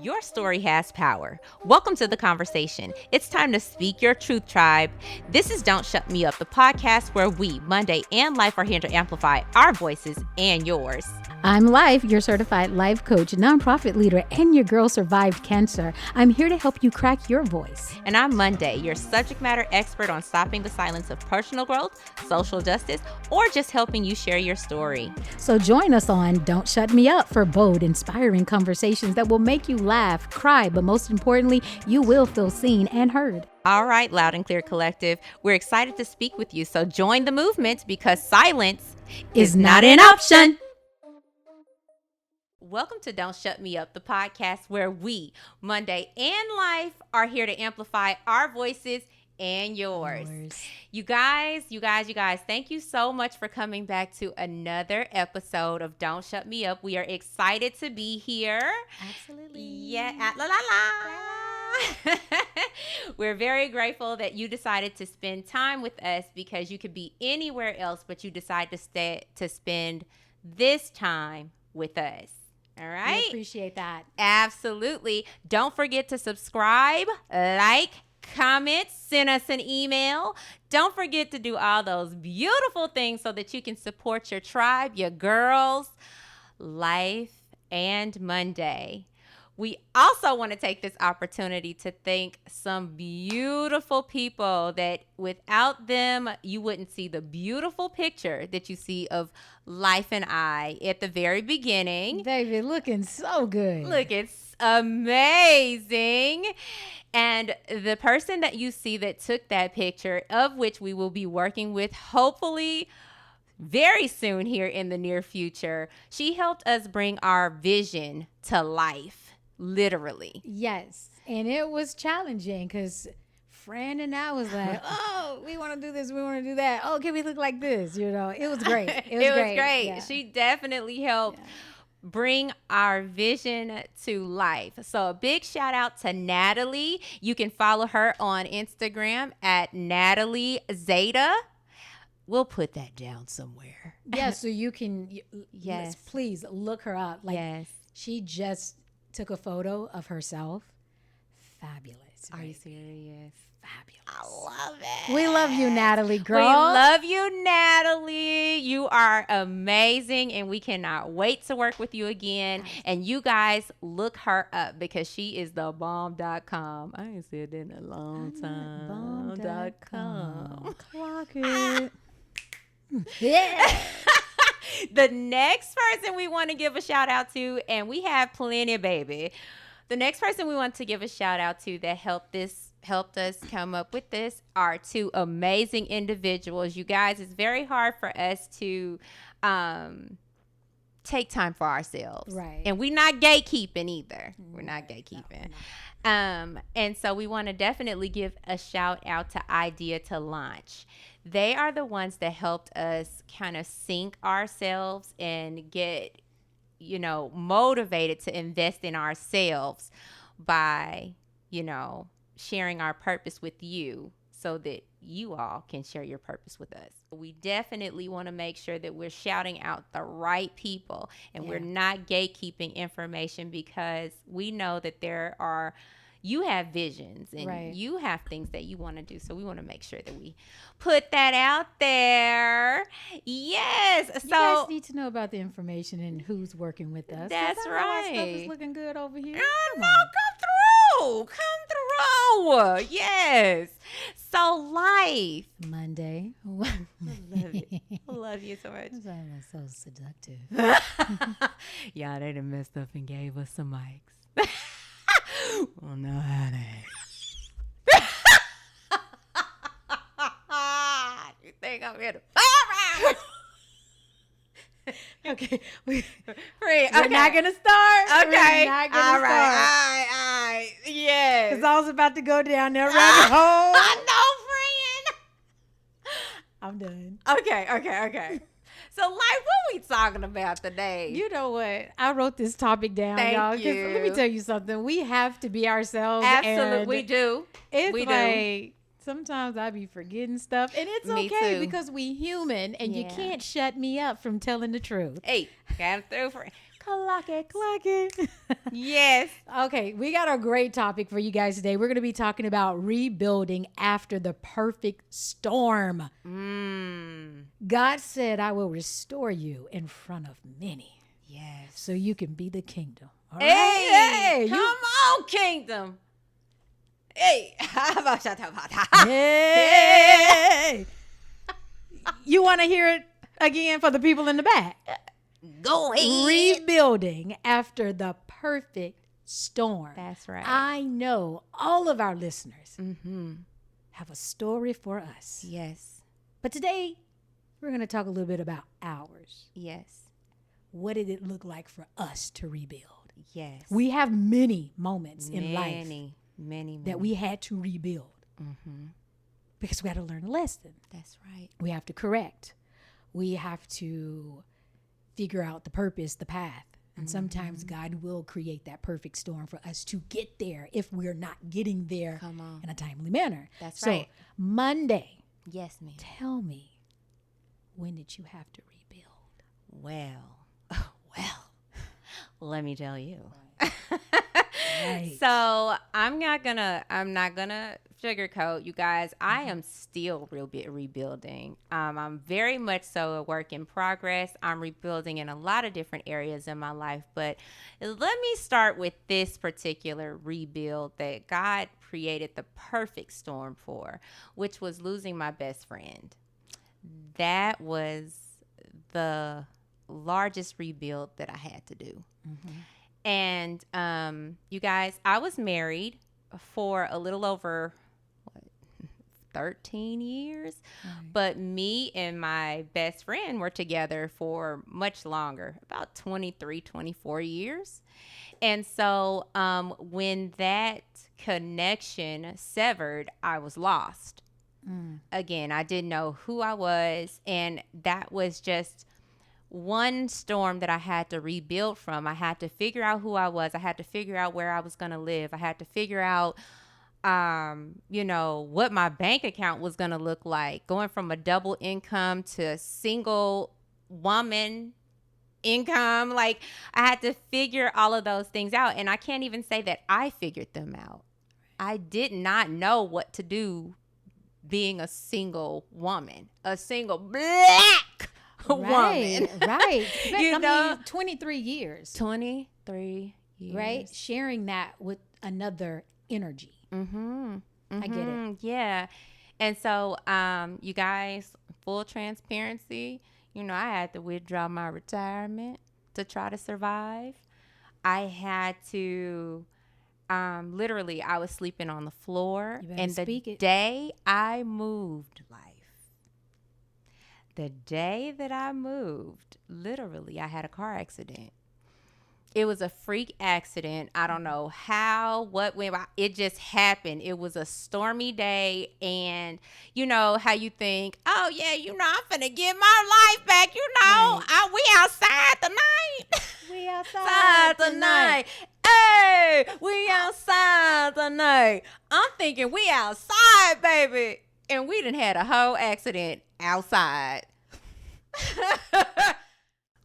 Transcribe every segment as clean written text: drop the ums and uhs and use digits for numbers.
Your story has power. Welcome to the conversation. It's time to speak your truth, tribe. This is Don't Shut Me Up, the podcast where we, Munday and L.I.F.E, are here to amplify our voices and yours. I'm L.I.F E, your certified life coach, nonprofit leader, and your girl survived cancer. I'm here to help you crack your voice. And I'm Munday, your subject matter expert on stopping the silence of personal growth, social justice, or just helping you share your story. So join us on Don't Shut Me Up for bold, inspiring conversations that will make you laugh, cry, but most importantly, you will feel seen and heard. All right, Loud and Clear Collective, we're excited to speak with you. So join the movement because silence is not an option. Welcome to Don't Shut Me Up, the podcast where we, Munday and L.I.F.E, are here to amplify our voices and yours. You guys, thank you so much for coming back to another episode of Don't Shut Me Up. We are excited to be here. Absolutely. Yeah, We're very grateful that you decided to spend time with us because you could be anywhere else, but you decide to spend this time with us. All right. We appreciate that. Absolutely. Don't forget to subscribe, like, comment, send us an email. Don't forget to do all those beautiful things so that you can support your tribe, your girls, L.I.F.E, and Munday. We also want to take this opportunity to thank some beautiful people that without them, you wouldn't see the beautiful picture that you see of L.I.F.E and I at the very beginning. David, looking so good. Look, it's amazing. And the person that you see that took that picture, of which we will be working with hopefully very soon here in the near future, she helped us bring our vision to life. Literally. Yes. And it was challenging because Fran and I was like, oh, we want to do this. We want to do that. Oh, can we look like this? You know, it was great. It was great. Yeah. She definitely helped bring our vision to life. So a big shout out to Natalie. You can follow her on Instagram at Natalie Zeta. We'll put that down somewhere. Yeah, so you can, yes, please look her up. Like, she just took a photo of herself. Fabulous. Are you serious? Fabulous. I love it. We love you, Natalie, girl. We love you, Natalie. You are amazing, and we cannot wait to work with you again. And you guys look her up because she is the bomb.com. I ain't said that in a long time. Bomb.com. Clock it. Yeah. The next person we want to give a shout out to, and we have plenty, baby. The next person we want to give a shout out to that helped us come up with this are two amazing individuals. You guys, it's very hard for us to take time for ourselves. Right. And we're not gatekeeping either. We're not gatekeeping. No. And so we want to definitely give a shout out to Idea to Launch. They are the ones that helped us kind of sync ourselves and get, motivated to invest in ourselves by, sharing our purpose with you so that you all can share your purpose with us. We definitely want to make sure that we're shouting out the right people and we're not gatekeeping information because we know that you have visions and you have things that you want to do. So we want to make sure that we put that out there. Yes. You guys need to know about the information and who's working with us. That's right. Stuff is looking good over here. Come through. Yes. So L.I.F.E. Monday. I love you so much. That was so seductive. Yeah, they done messed up and gave us some mics. Well, no, honey. You think I'm here to play around? Okay. We're not going to start. Okay. We're not going to All start. right. Yes. Because I was about to go down there rabbit hole. I know, friend. I'm done. Okay. So, what are we talking about today? You know what? I wrote this topic down, Thank y'all. you. Let me tell you something. We have to be ourselves. Absolutely, we do. It's sometimes I be forgetting stuff, and it's Me okay too. because we human, and you can't shut me up from telling the truth. Hey, come Clock it. Clock it. Yes. Okay, we got a great topic for you guys today. We're going to be talking about rebuilding after the perfect storm. God said, I will restore you in front of many. Yes. So you can be the kingdom. All right? Hey, come on, kingdom. Hey. Hey. You want to hear it again for the people in the back? Go ahead. Rebuilding after the perfect storm. That's right. I know all of our listeners Mm-hmm. have a story for us. Yes. But today, we're going to talk a little bit about ours. Yes. What did it look like for us to rebuild? Yes. We have many moments in life many that we had to rebuild Mm-hmm. because we had to learn a lesson. That's right. We have to correct. We have to figure out the purpose, the path. And sometimes God will create that perfect storm for us to get there if we're not getting there Come on. in a timely manner. That's so, right. Monday, Yes, ma'am. tell me, when did you have to rebuild? Well, let me tell you. Right. So I'm not gonna sugarcoat, you guys. I am still rebuilding. I'm very much so a work in progress. I'm rebuilding in a lot of different areas in my life, but let me start with this particular rebuild that God created the perfect storm for, which was losing my best friend. That was the largest rebuild that I had to do. Mm-hmm. And you guys, I was married for a little over 13 years, but me and my best friend were together for much longer, about 23, 24 years. And so when that connection severed, I was lost. Again, I didn't know who I was, and that was just one storm that I had to rebuild from. I had to figure out who I was. I had to figure out where I was going to live. I had to figure out, what my bank account was going to look like, going from a double income to a single woman income. Like, I had to figure all of those things out. And I can't even say that I figured them out. I did not know what to do being a single woman, a single black woman. Right. You know? 23 years. 23 years. Right? Sharing that with another energy. Mm-hmm. I get it. Yeah. And so, you guys, full transparency, I had to withdraw my retirement to try to survive. I had to, literally, I was sleeping on the floor. And the day I moved, the day that I moved, literally, I had a car accident. It was a freak accident. I don't know how, what, when. It just happened. It was a stormy day. And you know how you think, oh, yeah, I'm finna get my life back. Right. We outside tonight. We outside tonight. Hey, we outside tonight. I'm thinking we outside, baby. And we done had a whole accident outside.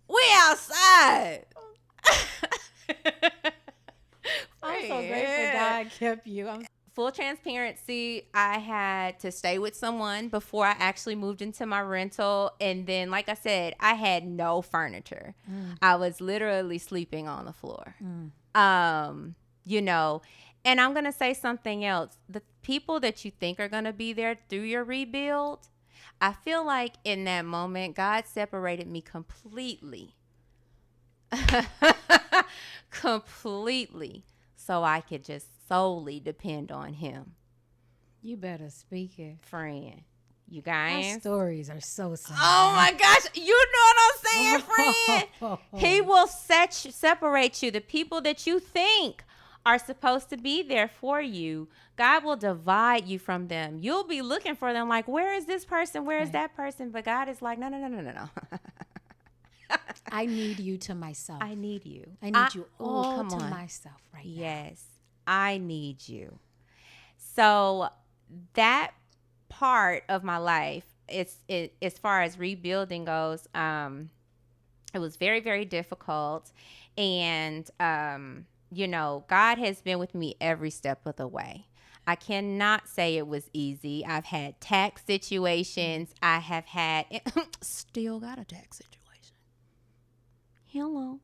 We outside. I'm so grateful God kept you. Full transparency, I had to stay with someone before I actually moved into my rental. And then, like I said, I had no furniture. I was literally sleeping on the floor. And I'm going to say something else. The people that you think are going to be there through your rebuild, I feel like in that moment, God separated me completely. Completely. So I could just solely depend on him. You better speak it. Friend. You guys. Our stories are so similar. Oh my gosh. You know what I'm saying, friend? He will separate you. The people that you think are supposed to be there for you, God will divide you from them. You'll be looking for them like, where is this person? Where is that person? But God is like, no. I need you to myself. I need you. I need you all to myself right now. Yes, I need you. So that part of my life, as far as rebuilding goes, It was very, very difficult. And, God has been with me every step of the way. I cannot say it was easy. I've had tax situations. I have had, still got a tax situation. Hello.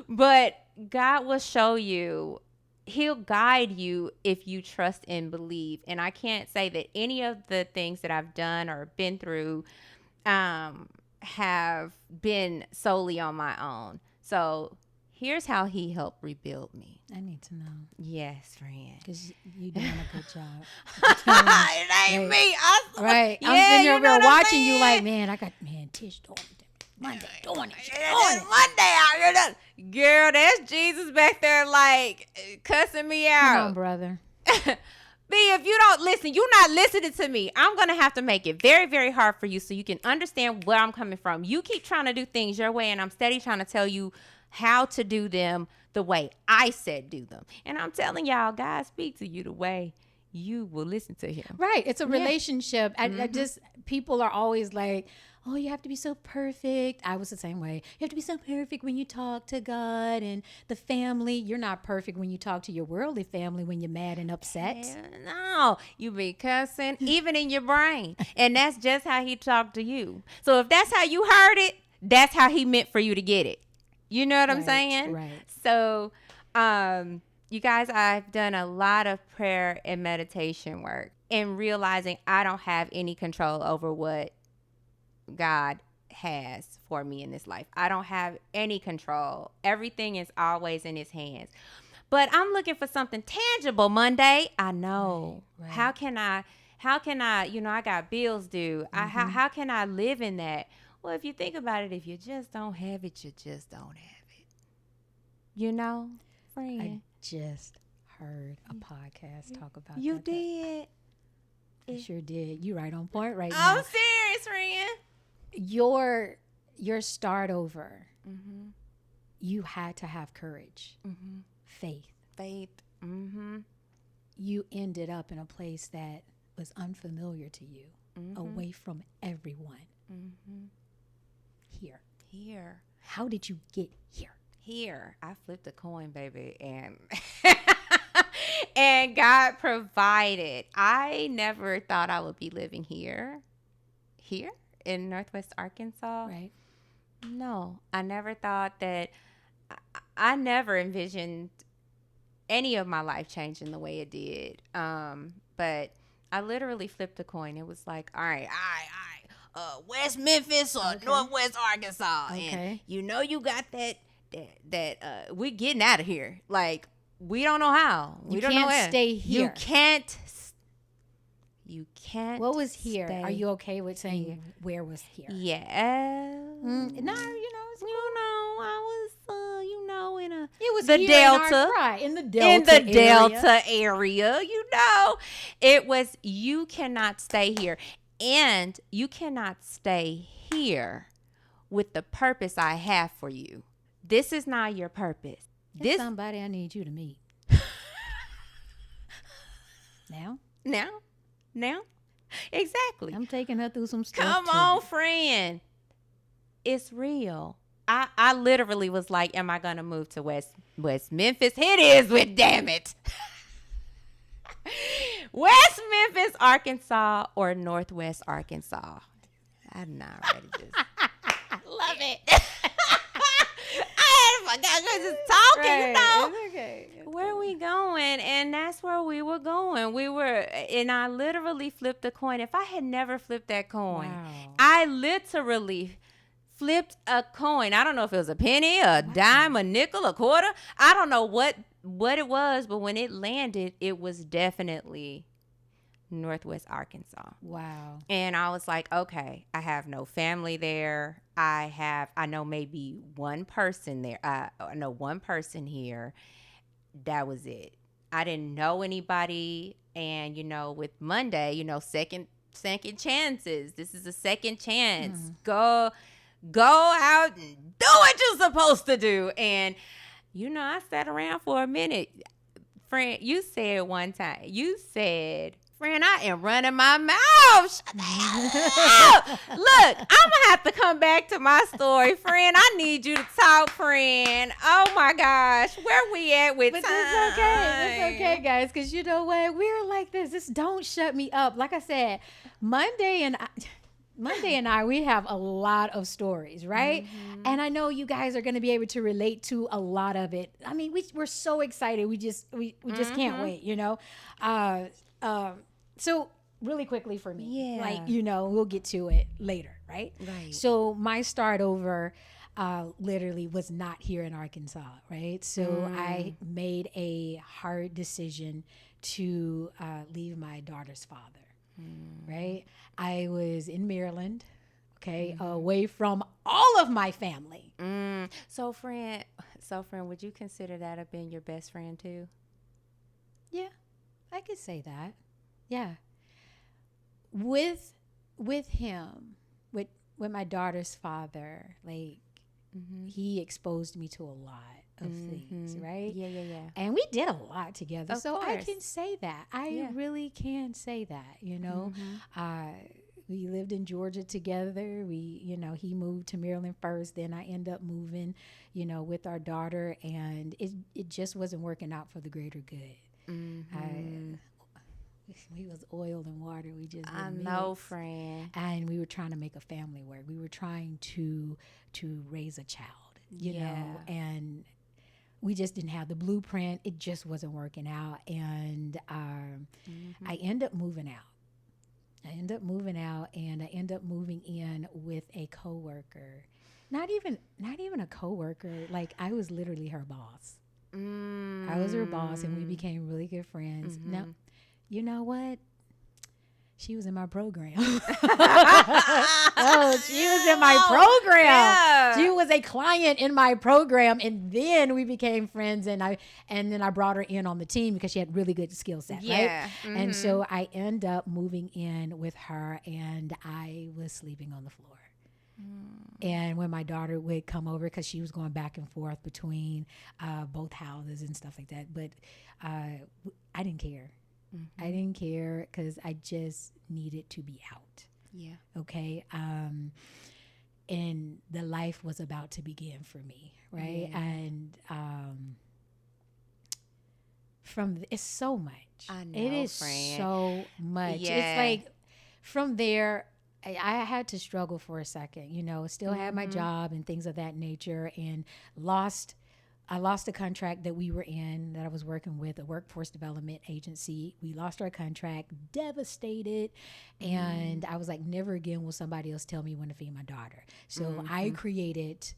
But God will show you. He'll guide you if you trust and believe. And I can't say that any of the things that I've done or been through have been solely on my own. So here's how he helped rebuild me. I need to know. Yes, friend. Because you're doing a good job. It ain't me. Right. Yeah, I'm sitting here watching you saying? like, Tish doing it. Monday doing it. It's Monday out here. Girl, that's Jesus back there like cussing me out. Come on, brother. B, if you don't listen, you're not listening to me. I'm going to have to make it very, very hard for you so you can understand where I'm coming from. You keep trying to do things your way, and I'm steady trying to tell you how to do them the way I said do them. And I'm telling y'all, God speak to you the way you will listen to him. Right. It's a relationship. I just, people are always like, oh, you have to be so perfect. I was the same way. You have to be so perfect when you talk to God and the family. You're not perfect when you talk to your worldly family when you're mad and upset. No, you be cussing even in your brain. And that's just how he talked to you. So if that's how you heard it, that's how he meant for you to get it. You know what I'm saying? Right. So, you guys, I've done a lot of prayer and meditation work and realizing I don't have any control over what God has for me in this life. I don't have any control. Everything is always in his hands. But I'm looking for something tangible, Monday. I know. Right. How can I, I got bills due. How can I live in that? Well, if you think about it, if you just don't have it, you just don't have it. Friend. I just heard a podcast talk about you that. did. I sure did. You right on point right now. I'm serious, friend. Your start over, you had to have courage, faith. You ended up in a place that was unfamiliar to you, away from everyone. Here. How did you get here? I flipped a coin, baby, and and God provided. I never thought I would be living here in Northwest Arkansas. Right. No, I never thought that. I never envisioned any of my life changing the way it did. But I literally flipped a coin. It was like, all right. West Memphis or Northwest Arkansas. Okay. And you got that we're getting out of here. Like, we don't know how. We don't know where. Stay here. You can't. What was here? Are you okay with saying where was here? Yeah. No, I was, in it was the here Delta. In the Delta. In the Delta area, it was. You cannot stay here, and you cannot stay here with the purpose I have for you. This is not your purpose. This somebody I need you to meet. Now, exactly. I'm taking her through some stuff. Come on, friend. It's real. I literally was like, am I going to move to West Memphis? It is, damn it. West Memphis, Arkansas, or Northwest Arkansas. I'm not ready to just. Love it. I was just talking, Right. Okay. Where are we going? And that's where we were going. And I literally flipped the coin. If I had never flipped that coin, I literally flipped a coin. I don't know if it was a penny, a dime, a nickel, a quarter. I don't know what it was, but when it landed, it was definitely Northwest Arkansas. Wow. And I was like, okay, I have no family there. I know maybe one person there. I know one person here. That was it. I didn't know anybody. And, with Monday, second chances. This is a second chance. Go out and do what you're supposed to do. And, I sat around for a minute. Friend, you said one time, Friend, I am running my mouth. Shut the hell up. Look, I'm going to have to come back to my story, friend. I need you to talk, friend. Oh, my gosh. Where we at with But time? it's okay. It's okay, guys, because you know what? We're like this. This don't shut me up. Like I said, Monday and I, we have a lot of stories, right? And I know you guys are going to be able to relate to a lot of it. I mean, we're so excited. We just can't wait, you know? So really quickly for me, Yeah. like, you know, we'll get to it later, right? Right. So my start over literally was not here in Arkansas, right? So I made a hard decision to leave my daughter's father, right? I was in Maryland, okay, away from all of my family. So, friend, would you consider that have been your best friend too? Yeah, I could say that. Yeah. With him, with my daughter's father, like he exposed me to a lot of things, right? Yeah. And we did a lot together. Of So I course. can say that. I really can say that, you know. We lived in Georgia together. You know, he moved to Maryland first. Then I ended up moving, you know, with our daughter. And it just wasn't working out for the greater good. We was oil and water. We just I didn't know, mix. friend. And we were trying to make a family work. We were trying to raise a child, you know, and we just didn't have the blueprint. It just wasn't working out. And I ended up moving out. And I ended up moving in with a coworker. Not even a coworker. Like, I was literally her boss. I was her boss, and we became really good friends. Now, you know what? She was in my program. She was in my program. Yeah. She was a client in my program, and then we became friends. And then I brought her in on the team because she had really good skill set, right? And so I end up moving in with her, and I was sleeping on the floor. And when my daughter would come over, because she was going back and forth between both houses and stuff like that, but I didn't care. I didn't care because I just needed to be out. Yeah. Okay. And the life was about to begin for me, right? Yeah. And it's so much. I know, it is friend. so much. Yeah. It's like from there, I had to struggle for a second, you know, still had my job and things of that nature, and I lost a contract that we were in, that I was working with, a workforce development agency. We lost our contract, devastated. And I was like, never again will somebody else tell me when to feed my daughter. So I created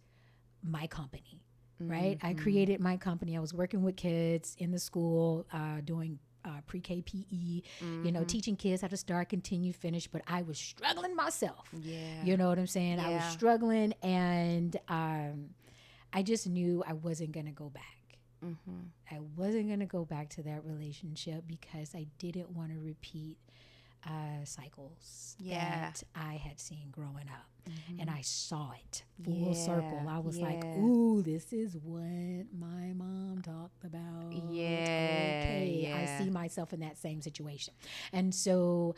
my company, right? I created my company. I was working with kids in the school, doing pre-K PE, you know, teaching kids how to start, continue, finish. But I was struggling myself. Yeah. You know what I'm saying? I was Yeah. struggling, and I just knew I wasn't going to go back. I wasn't going to go back to that relationship because I didn't want to repeat cycles that I had seen growing up. And I saw it full circle. I was like, ooh, this is what my mom talked about. Okay. I see myself in that same situation. And so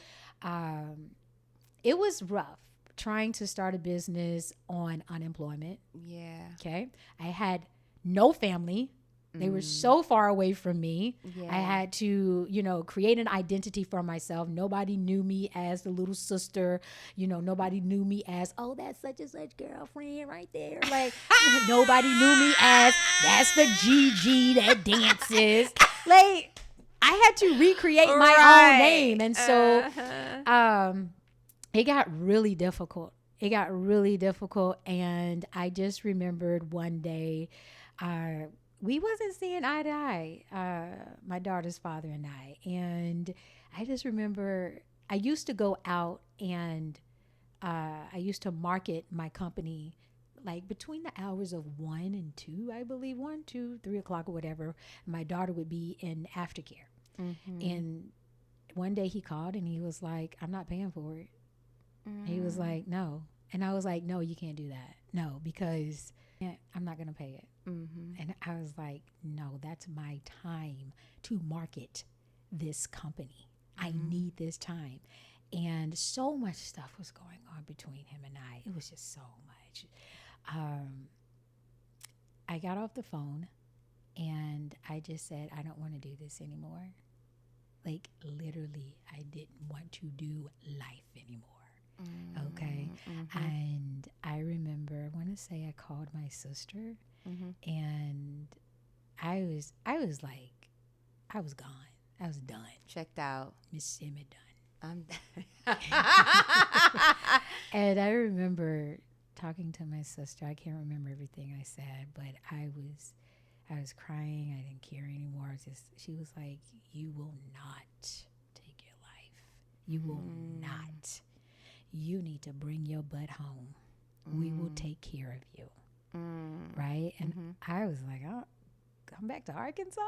it was rough trying to start a business on unemployment. Yeah. Okay. I had no family. They were so far away from me. Yeah. I had to, you know, create an identity for myself. Nobody knew me as the little sister. You know, nobody knew me as, oh, that's such and such girlfriend right there. Like, nobody knew me as, that's the Gigi that dances. Like, I had to recreate my own name. And so it got really difficult. And I just remembered one day, we wasn't seeing eye to eye, my daughter's father and I. And I just remember I used to go out and I used to market my company like between the hours of 1 and 2, I believe, 1, 2, 3 o'clock or whatever. My daughter would be in aftercare. And one day he called and he was like, I'm not paying for it. He was like, no. And I was like, no, you can't do that. No, because I'm not going to pay it. And I was like, no, that's my time to market this company. I need this time. And so much stuff was going on between him and I. It was just so much. I got off the phone and I just said, I don't want to do this anymore. Like, literally, I didn't want to do life anymore. Okay. And I remember, I want to say I called my sister and I was like, I was gone. I was done. Checked out. Miss Simmy done. I'm And I remember talking to my sister. I can't remember everything I said, but I was crying. I didn't care anymore. She was like, "You will not take your life. You will not. You need to bring your butt home. We will take care of you." Right? And I was like, "Oh, come back to Arkansas?"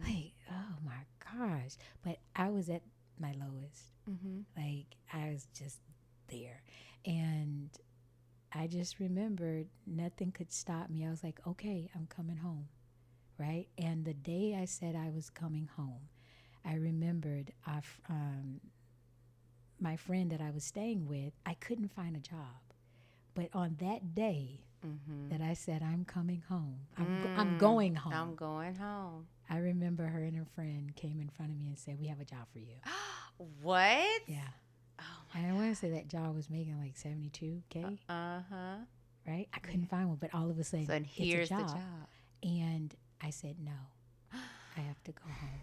Like, oh my gosh. But I was at my lowest. Like, I was just there. And I just remembered nothing could stop me. I was like, okay, I'm coming home. Right? And the day I said I was coming home, I remembered my friend that I was staying with, I couldn't find a job. But on that day that I said, I'm coming home, I'm going home. I'm going home. I remember her and her friend came in front of me and said, we have a job for you. What? Yeah. Oh And I want to say that job was making like $72K. Right? I couldn't find one, but all of a sudden, So here's it's a job. the job. And I said, no, I have to go home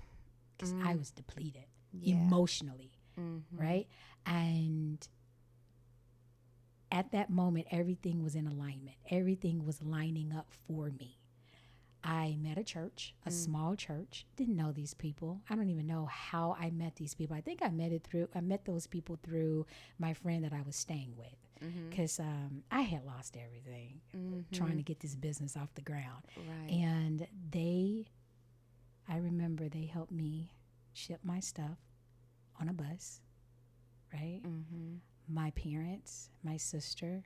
because I was depleted emotionally. Right? And at that moment, everything was in alignment. Everything was lining up for me. I met a church, a small church. Didn't know these people. I don't even know how I met these people. I think I met those people through my friend that I was staying with, because I had lost everything trying to get this business off the ground. Right. And I remember they helped me ship my stuff on a bus. Right. My parents, my sister,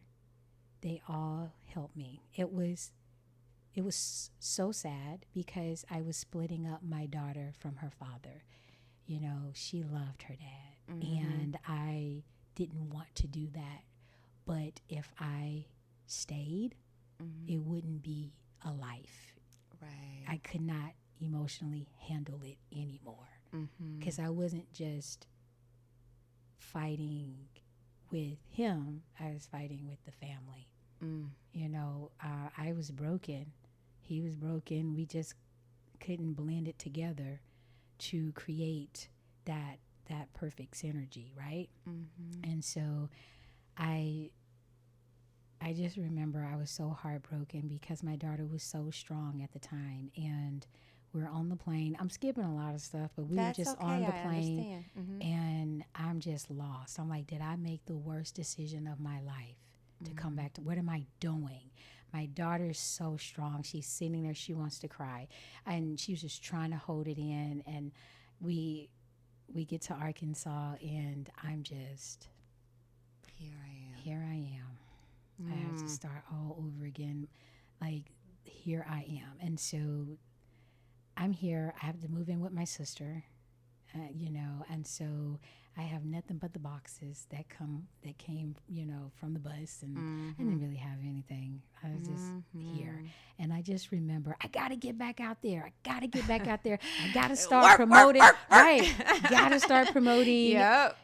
they all helped me. It was so sad because I was splitting up my daughter from her father. You know, she loved her dad, and I didn't want to do that. But if I stayed, it wouldn't be a life. Right. I could not emotionally handle it anymore because I wasn't just fighting with him, I was fighting with the family. You know, I was broken. He was broken. We just couldn't blend it together to create that perfect synergy, right? And so I just remember I was so heartbroken because my daughter was so strong at the time, and we're on the plane. I'm skipping a lot of stuff, but we were just okay, on the I plane, understand. and I'm just lost. I'm like, did I make the worst decision of my life to come back to, what am I doing? My daughter's so strong. She's sitting there. She wants to cry. And she was just trying to hold it in. And we get to Arkansas, and I'm just, here I am. I have to start all over again. Like, here I am. And so I'm here. I have to move in with my sister, you know, and so I have nothing but the boxes that came, you know, from the bus, and I didn't really have anything. I was just here, and I just remember I got to get back out there. I got to start promoting. Right, got to start promoting.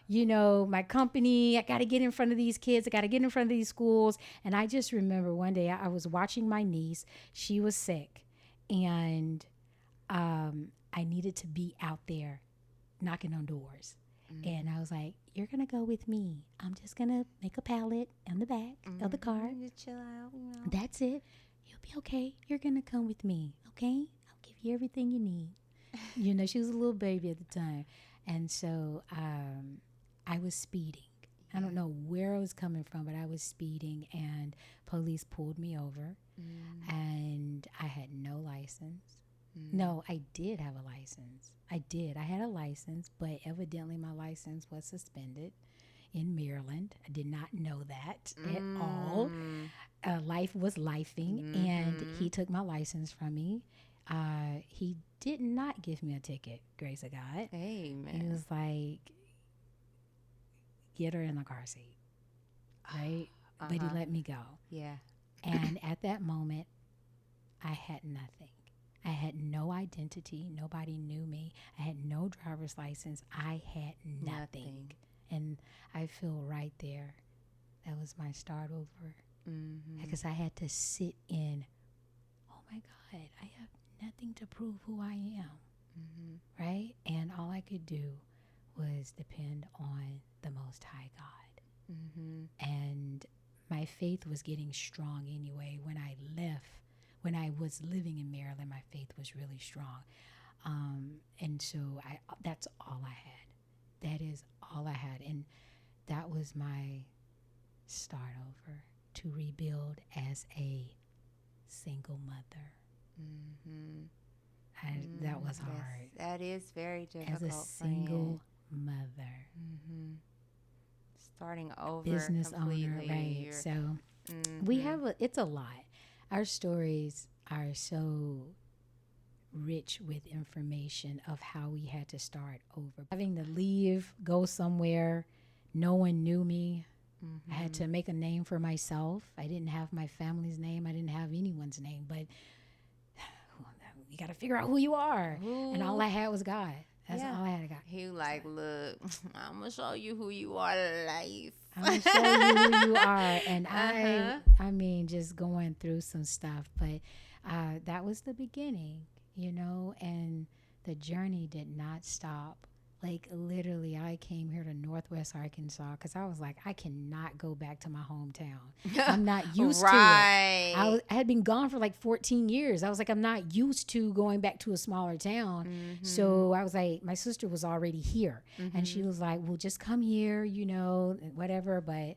You know, my company. I got to get in front of these kids. I got to get in front of these schools. And I just remember one day I was watching my niece. She was sick, and I needed to be out there knocking on doors. And I was like, you're going to go with me. I'm just going to make a pallet in the back of the car. Just chill out, you know. That's it. You'll be okay. You're going to come with me, okay? I'll give you everything you need. You know, she was a little baby at the time. And so I was speeding. I don't know where I was coming from, but I was speeding, and police pulled me over, and I had no license. No, I did have a license. I had a license, but evidently my license was suspended in Maryland. I did not know that at all. Life was lifing, and he took my license from me. he did not give me a ticket, grace of God. Amen. He was like, get her in the car seat, right? But he let me go. Yeah. And at that moment, I had nothing. I had no identity. Nobody knew me. I had no driver's license. I had nothing. And I feel right there. That was my start over. Because I had to sit in, oh my God, I have nothing to prove who I am. Right? And all I could do was depend on the Most High God. And my faith was getting strong anyway. When I left, when I was living in Maryland, my faith was really strong. And so that's all I had. That is all I had. And that was my start over, to rebuild as a single mother. That was hard. That is very difficult. As a single mother. Starting over. Business completely. owner, right. So we have it's a lot. Our stories are so rich with information of how we had to start over. Having to leave, go somewhere, no one knew me. I had to make a name for myself. I didn't have my family's name. I didn't have anyone's name, but you got to figure out who you are. And all I had was God. That's all I had. God. He like, look, I'm going to show you who you are, life. I'm going to show you who you are. And I mean, just going through some stuff. But that was the beginning, you know, and the journey did not stop. Like, literally, I came here to Northwest Arkansas because I was like, I cannot go back to my hometown. I'm not used to it. I had been gone for like 14 years. I was like, I'm not used to going back to a smaller town. So I was like, my sister was already here. And she was like, well, just come here, you know, whatever. But,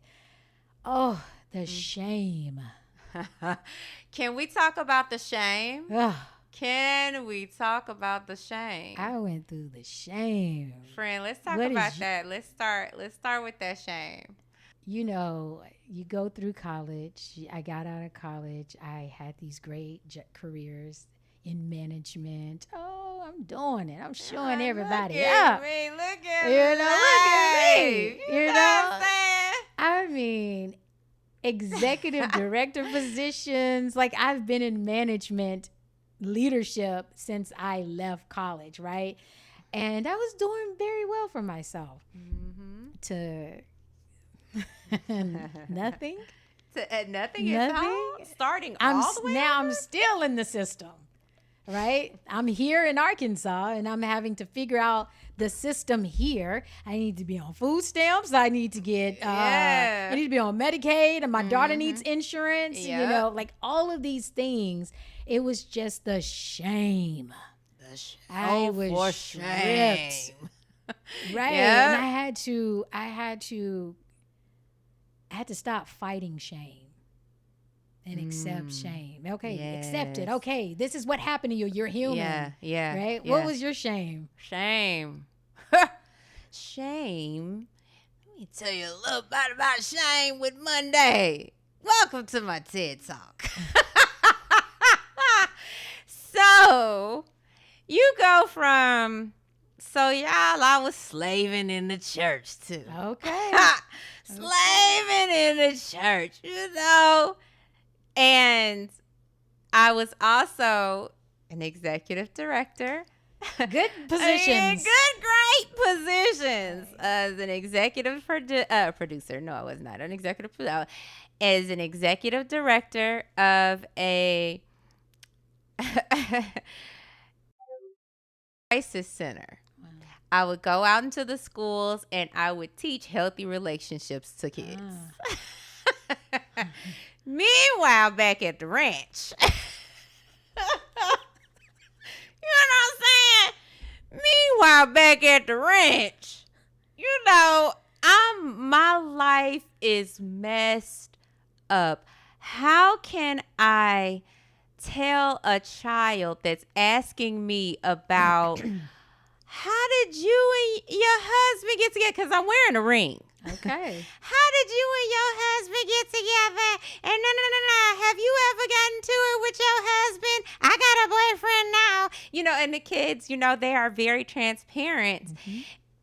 oh, the shame. Can we talk about the shame? Can we talk about the shame? I went through the shame. Friend, let's talk about that. Let's start with that shame. You know, you go through college. I got out of college. I had these great careers in management. Oh, I'm doing it. I'm showing everybody up. Look at me. Look at me. You know what I'm saying? I mean, executive director positions. Like, I've been in management leadership since I left college, right? And I was doing very well for myself. To nothing. Nothing at all? Starting all the way now over? I'm still in the system, right? I'm here in Arkansas and I'm having to figure out the system here. I need to be on food stamps. I need to get I need to be on Medicaid, and my daughter needs insurance. You know, like all of these things. It was just the shame. I was stripped. Right. And I had to stop fighting shame and accept shame. Okay, accept it. Okay, this is what happened to you. You're human. Yeah. Right? Yeah. What was your shame? Shame. Shame. Let me tell you a little bit about shame with Munday. Welcome to my TED Talk. So, you go from, I was slaving in the church too. Okay. Slaving in the church, you know. And I was also an executive director. Good positions. Great positions. As an executive producer. No, I was not an executive producer. As an executive director of a crisis center. Wow. I would go out into the schools and I would teach healthy relationships to kids. Meanwhile, back at the ranch, you know what I'm saying? Meanwhile, back at the ranch, you know, my life is messed up. How can I tell a child that's asking me about how did you and your husband get together? Because I'm wearing a ring. Okay. How did you and your husband get together? And no. Have you ever gotten to it with your husband? I got a boyfriend now. and the kids, they are very transparent. Mm-hmm.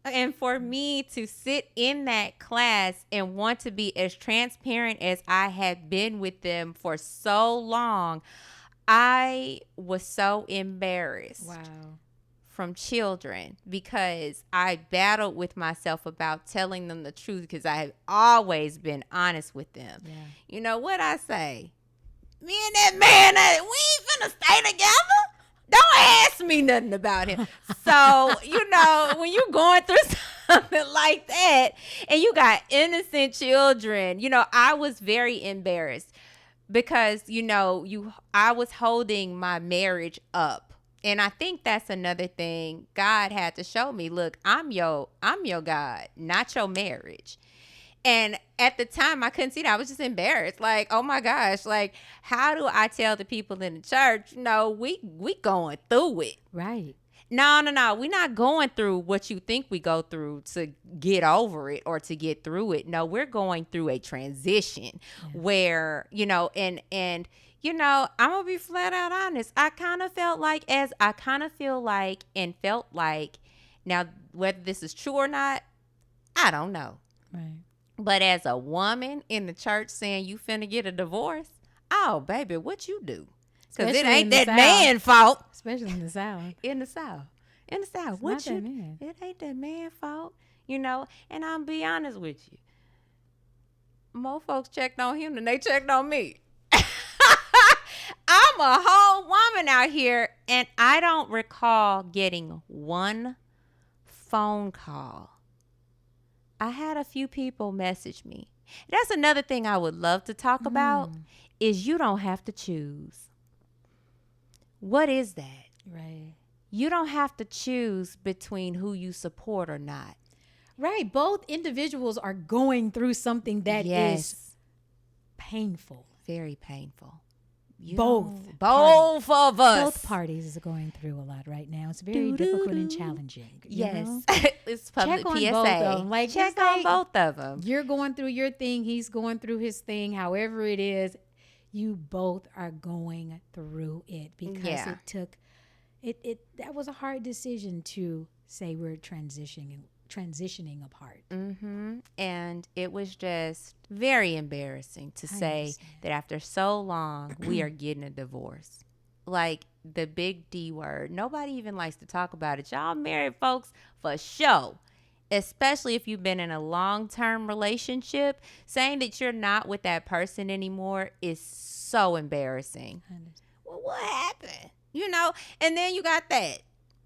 And for me to sit in that class and want to be as transparent as I had been with them for so long, I was so embarrassed. Wow. From children because I battled with myself about telling them the truth because I have always been honest with them. Yeah. You know what I say? Me and that man, we ain't finna stay together. Don't ask me nothing about him. So, when you're going through something like that and you got innocent children, I was very embarrassed because, I was holding my marriage up. And I think that's another thing God had to show me. Look, I'm your God, not your marriage. And at the time, I couldn't see that. I was just embarrassed. Like, oh my gosh, like, how do I tell the people in the church, no, we going through it. Right. No. We're not going through what you think we go through to get over it or to get through it. No, we're going through a transition where, and I'm going to be flat out honest. I kind of feel like, now, whether this is true or not, I don't know. Right. But as a woman in the church saying you finna get a divorce, oh, baby, what you do? Because it ain't that man's fault. Especially in the South. In the South. What you? It ain't that man's fault. And I'll be honest with you. More folks checked on him than they checked on me. I'm a whole woman out here, and I don't recall getting one phone call. I had a few people message me. That's another thing I would love to talk about is you don't have to choose. What is that? Right. You don't have to choose between who you support or not. Right. Both individuals are going through something that is painful. Very painful. Both of us. Both parties are going through a lot right now. It's very difficult and challenging. Yes. It's public Check on PSA. both of them. Like, check on both of them. You're going through your thing. He's going through his thing. However it is, you both are going through it because it took it. That was a hard decision to say we're transitioning apart. Mm-hmm. And it was just very embarrassing to say that after so long we are getting a divorce. Like the big D word. Nobody even likes to talk about it. Y'all married folks for show. Especially if you've been in a long-term relationship, saying that you're not with that person anymore is so embarrassing. Well, what happened? And then you got that.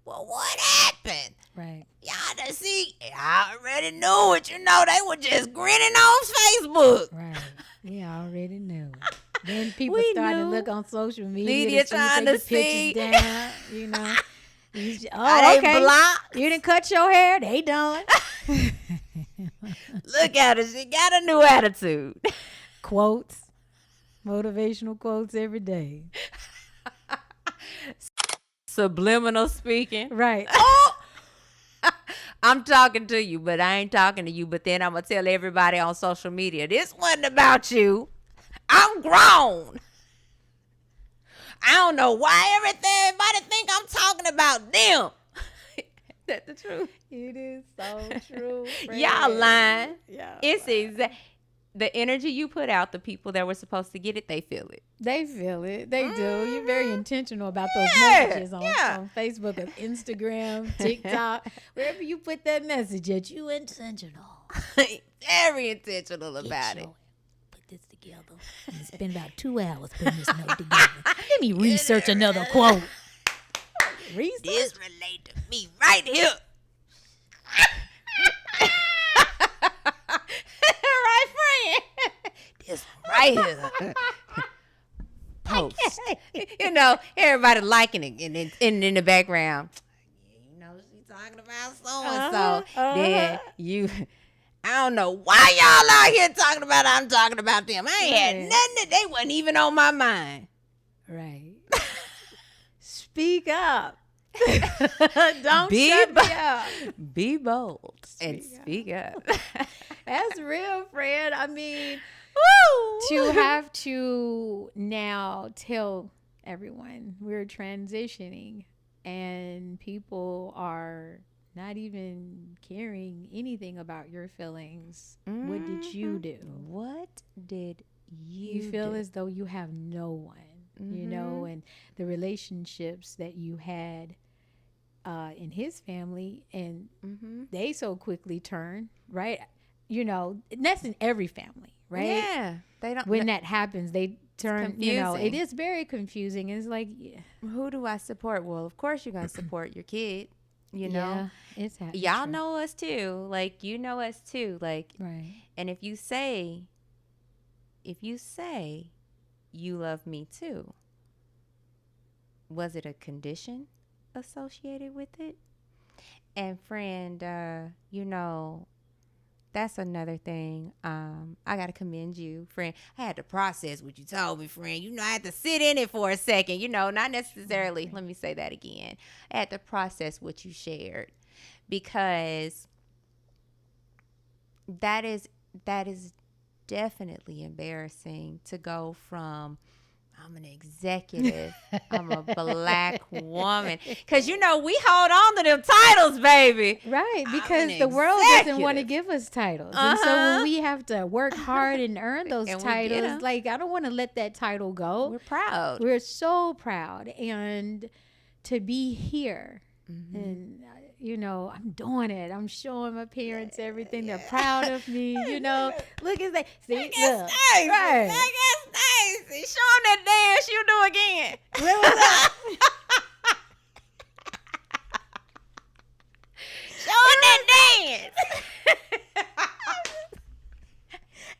Well, what happened? Right. Y'all done see, I already knew it. They were just grinning on Facebook. Right. We already knew. Then people started to look on social media trying to see. Pictures down, Okay. Blocked. You didn't cut your hair. They done. Look at her. She got a new attitude. Quotes. Motivational quotes every day. Subliminal speaking. Right. Oh! I'm talking to you, but I ain't talking to you. But then I'm going to tell everybody on social media, this wasn't about you. I'm grown. I don't know why everybody think I'm talking about them. That's the truth. It is so true. Y'all lying. Yeah. It's the energy you put out, the people that were supposed to get it, they feel it. They feel it. They do. You're very intentional about those messages on Facebook or Instagram, TikTok. Wherever you put that message at, you intentional. Very intentional about it. Put this together. It's been about 2 hours putting this note together. Let me research another quote. Research? This relate to me right here. Right, friend? This right here. Post. Everybody liking it. And in the background, she's talking about so-and-so. Then I don't know why y'all out here talking about I'm talking about them. I ain't had nothing. They wasn't even on my mind. Right. Speak up. Don't shut me up. Be bold and speak up. That's real, friend. I mean, to have to now tell everyone we're transitioning and people are not even caring anything about your feelings. What did you do? What did You feel as though you have no one, you know, and the relationships that you had in his family, and they so quickly turn, right? You know, and that's in every family, right? Yeah. They don't. When that happens, they turn, you know, it confusing. is very confusing. It's like, yeah, Who do I support? Well, of course you're going to support your kid, you know. yeah, it's Y'all true. know us too. Like, you know us too. Like, Right. and if you say you love me too, was it a condition associated with it? And friend, you know, that's another thing. I gotta commend you, friend. I had to process what you told me, friend. You know, I had to sit in it for a second. You know, not necessarily. Let me say that again. I had to process what you shared, because that is definitely embarrassing to go from I'm an executive, I'm a black woman, because you know we hold on to them titles, baby. Right, I'm because an the world doesn't want to executive. give us titles. And so when we have to work hard and earn those And we get 'em. titles, like, I don't want to let that title go. We're proud. We're so proud. And to be here, and, you know, I'm doing it. I'm showing my parents everything. They're proud of me, you know. Look at that. See, look. Nice. Right. That's nice. Show them that dance you do again. What was that? Show them that dance.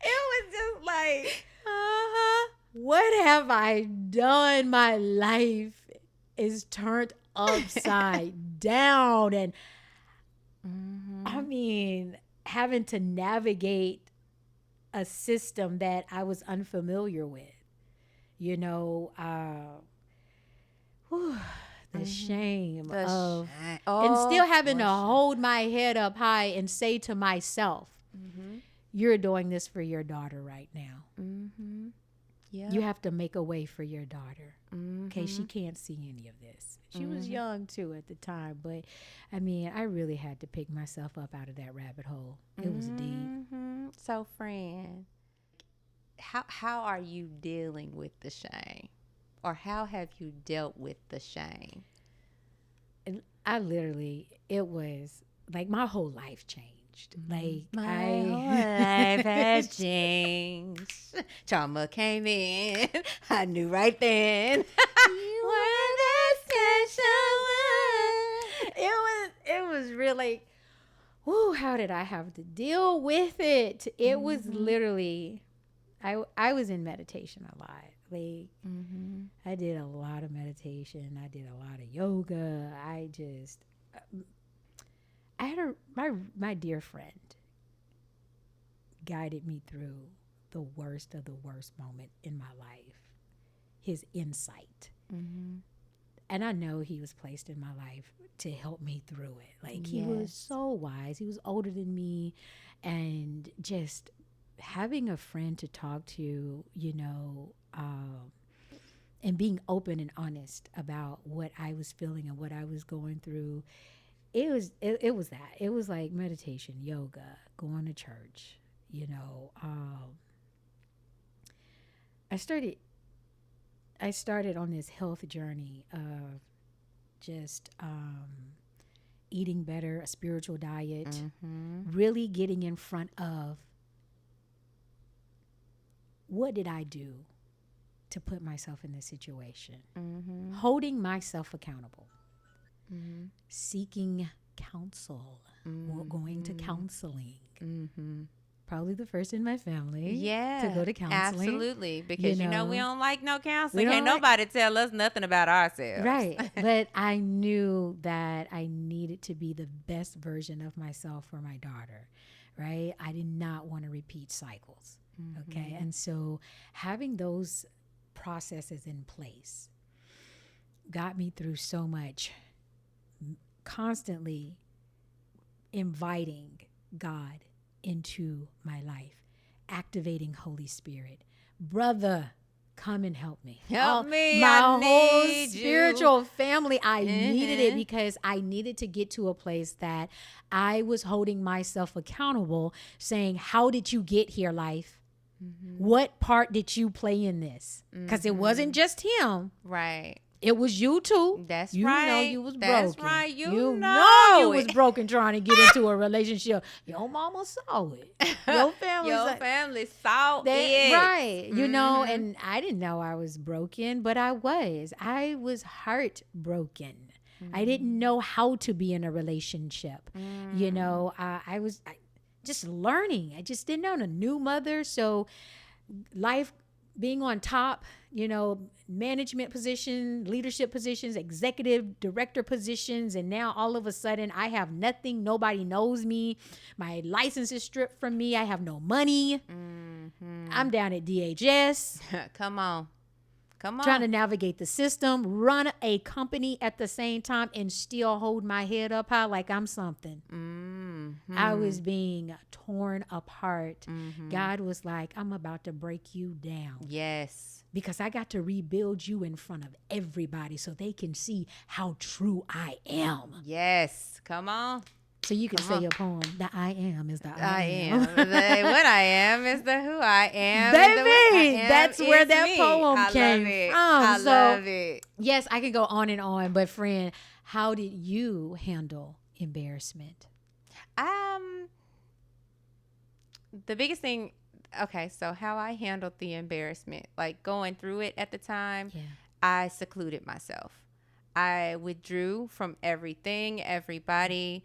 It was just like, what have I done? My life is turned upside down. And I mean, having to navigate a system that I was unfamiliar with, you know, the shame of, and still having to hold my head up high and say to myself, you're doing this for your daughter right now. Yeah. You have to make a way for your daughter. Okay, she can't see any of this. She was young too at the time, but I mean, I really had to pick myself up out of that rabbit hole. It was deep. So, friend, how are you dealing with the shame, or how have you dealt with the shame? And I literally, it was like my whole life changed. Like My whole life has changed. Trauma came in. I knew right then. You were the special one. It was really, whoo, how did I have to deal with it? It was literally, I was in meditation a lot. Like, I did a lot of meditation. I did a lot of yoga. I had my dear friend guided me through the worst of the worst moment in my life. His insight. And I know he was placed in my life to help me through it. Like, he was so wise. He was older than me, and just having a friend to talk to, you know, and being open and honest about what I was feeling and what I was going through. It was that. It was like meditation, yoga, going to church, you know. I started on this health journey of just eating better, a spiritual diet, really getting in front of what did I do to put myself in this situation, holding myself accountable, seeking counsel, going to counseling. Probably the first in my family to go to counseling. Absolutely. Because you know we don't like no counseling. We Can't don't nobody tell us nothing about ourselves. Right. But I knew that I needed to be the best version of myself for my daughter, right? I did not want to repeat cycles. Okay. And so having those processes in place got me through so much, constantly inviting God into my life, activating Holy Spirit. Brother, come and help me. Help me. My I whole need spiritual family, I needed it because I needed to get to a place that I was holding myself accountable, saying, how did you get here, life? What part did you play in this? Because it wasn't just him. Right. It was you too. That's you right. You know you was That's broken. right. You know you it. was broken trying to get into a relationship. Your mama saw it. Your family saw it. Right. You know, and I didn't know I was broken, but I was. I was heartbroken. I didn't know how to be in a relationship. You know, I was just learning. I just didn't know. A new mother. So life being on top, you know, management position, leadership positions, executive director positions. And now all of a sudden I have nothing. Nobody knows me. My license is stripped from me. I have no money. I'm down at DHS. Come on. Trying to navigate the system, run a company at the same time, and still hold my head up high like I'm something. I was being torn apart. God was like, I'm about to break you down. Yes. Because I got to rebuild you in front of everybody so they can see how true I am. Yes. Come on. So you can say your poem. The I am is the I am. What I am is the who I am. Baby, that's where that poem came from. I love it. Yes, I can go on and on. But friend, how did you handle embarrassment? The biggest thing, okay, so how I handled the embarrassment, like going through it at the time, I secluded myself. I withdrew from everything, everybody.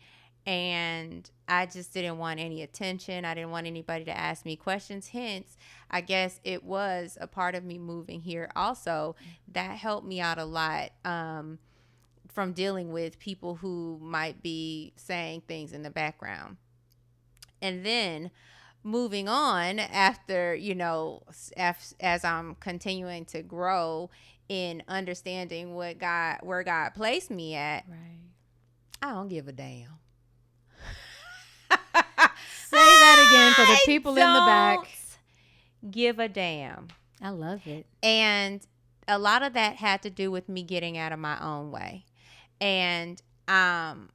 And I just didn't want any attention. I didn't want anybody to ask me questions. Hence, I guess it was a part of me moving here also that helped me out a lot from dealing with people who might be saying things in the background. And then moving on after, you know, as I'm continuing to grow in understanding where God placed me at, I don't give a damn. Say that again for the people in the back. Give a damn. I love it. And a lot of that had to do with me getting out of my own way and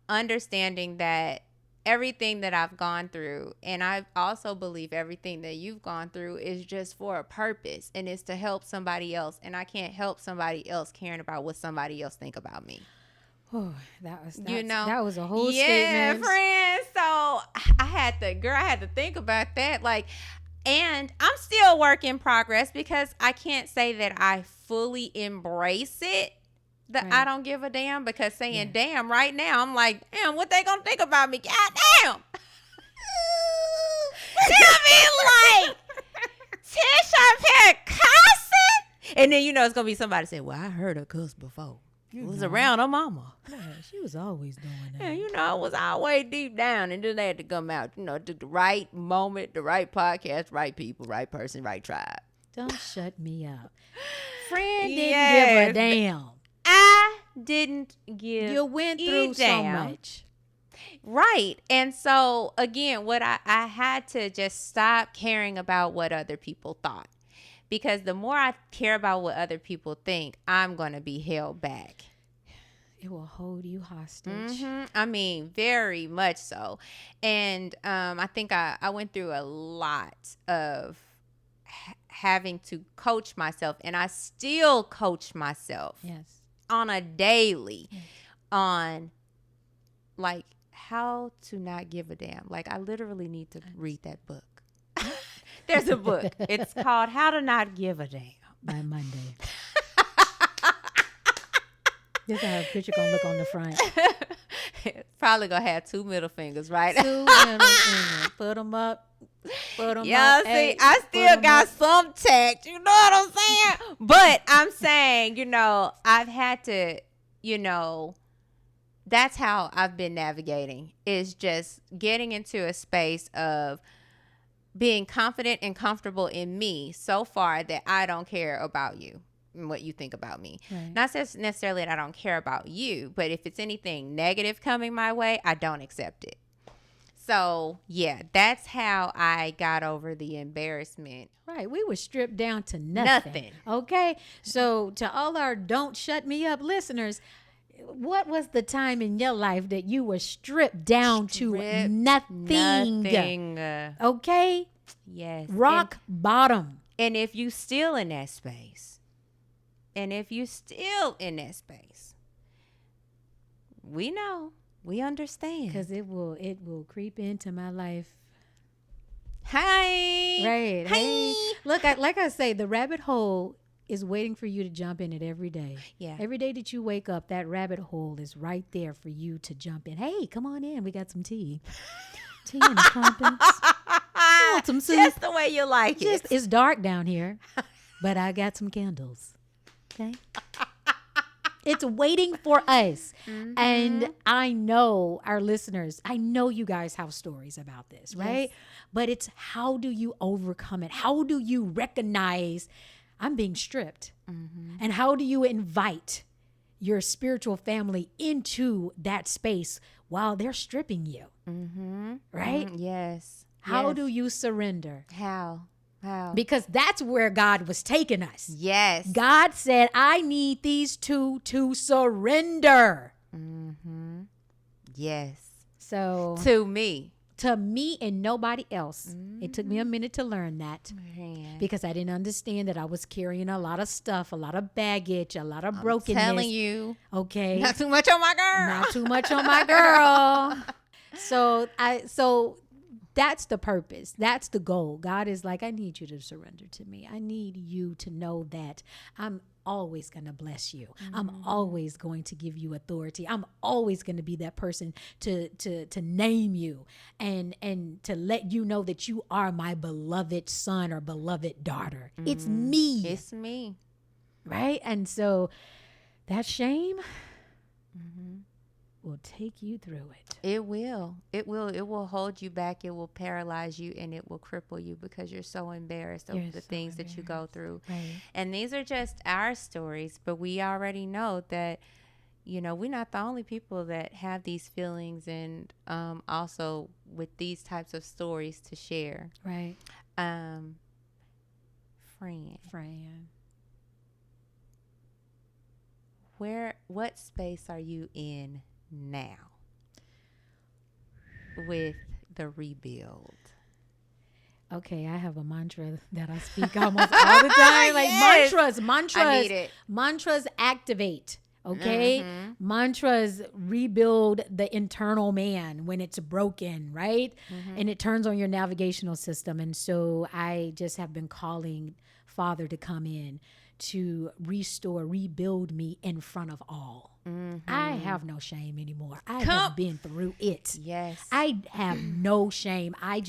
understanding that everything that I've gone through, and I also believe everything that you've gone through is just for a purpose, and it's to help somebody else. And I can't help somebody else caring about what somebody else think about me. Oh, that was a whole statement. Yeah, friend. So I had to think about that. Like, and I'm still work in progress because I can't say that I fully embrace it. I don't give a damn, because saying damn right now, I'm like, damn, what they gonna think about me? God damn. I mean, like, Tish up here cussing, and then it's gonna be somebody saying, well, I heard her cuss before. It was around her mama. Yeah, she was always doing that. Yeah, it was always deep down, and then they had to come out. It took the right moment, the right podcast, right people, right person, right tribe. Don't shut me up. Friend didn't give a damn. I didn't give. You went through so much. Right. And so, again, what I had to just stop caring about what other people thought. Because the more I care about what other people think, I'm going to be held back. It will hold you hostage. I mean, very much so. And I think I went through a lot of having to coach myself. And I still coach myself on a daily on, like, how to not give a damn. Like, I literally need to read that book. There's a book. It's called How to Not Give a Damn. By Monday. This is how a picture gonna look on the front. Probably gonna have 2 middle fingers, right? 2 middle fingers. Put them up. Put them up. Yeah, see, I still got some tact. You know what I'm saying? But I'm saying, I've had to, that's how I've been navigating, is just getting into a space of being confident and comfortable in me so far that I don't care about you and what you think about me. Right. Not necessarily that I don't care about you, but if it's anything negative coming my way, I don't accept it. So, yeah, that's how I got over the embarrassment. Right. We were stripped down to nothing. Okay. So, to all our Don't Shut Me Up listeners, what was the time in your life that you were stripped down to nothing? Nothing. Okay. Yes. Rock bottom. And if you still in that space, we know, we understand. Because it will creep into my life. Hi. Right. Hi. Hey. Look, like I say, the rabbit hole is waiting for you to jump in it every day. Yeah. Every day that you wake up, that rabbit hole is right there for you to jump in. Hey, come on in. We got some tea. Tea and crumpets. You want some soup? Just the way you like it. It's dark down here, but I got some candles. Okay. It's waiting for us. Mm-hmm. And I know our listeners, I know you guys have stories about this, right? Yes. But it's how do you overcome it? How do you recognize I'm being stripped? Mm-hmm. And how do you invite your spiritual family into that space while they're stripping you? Mm-hmm. Right? Mm-hmm. Yes. How do you surrender? How? Because that's where God was taking us. Yes. God said, I need these two to surrender. Mm-hmm. Yes. So to me and nobody else. Mm-hmm. It took me a minute to learn that. Man. Because I didn't understand that I was carrying a lot of stuff, a lot of baggage, a lot of brokenness. I'm telling you. Okay. Not too much on my girl. Not too much on my girl. So that's the purpose. That's the goal. God is like, I need you to surrender to me. I need you to know that I'm always going to bless you. Mm-hmm. I'm always going to give you authority. I'm always going to be that person to name you and to let you know that you are my beloved son or beloved daughter. Mm-hmm. It's me. It's me. Right? And so that shame will take you through it. It will. It will hold you back. It will paralyze you and it will cripple you because you're so embarrassed of the things that you go through. Right. And these are just our stories, but we already know that, we're not the only people that have these feelings and also with these types of stories to share. Right. Fran. What space are you in now with the rebuild? Okay, I have a mantra that I speak almost all the time. Like yes. Mantras activate. Okay, mantras rebuild the internal man when it's broken, right? And it turns on your navigational system. And so I just have been calling Father to come in to restore, rebuild me in front of all. I have no shame anymore. I have been through it. Yes. I have no shame. I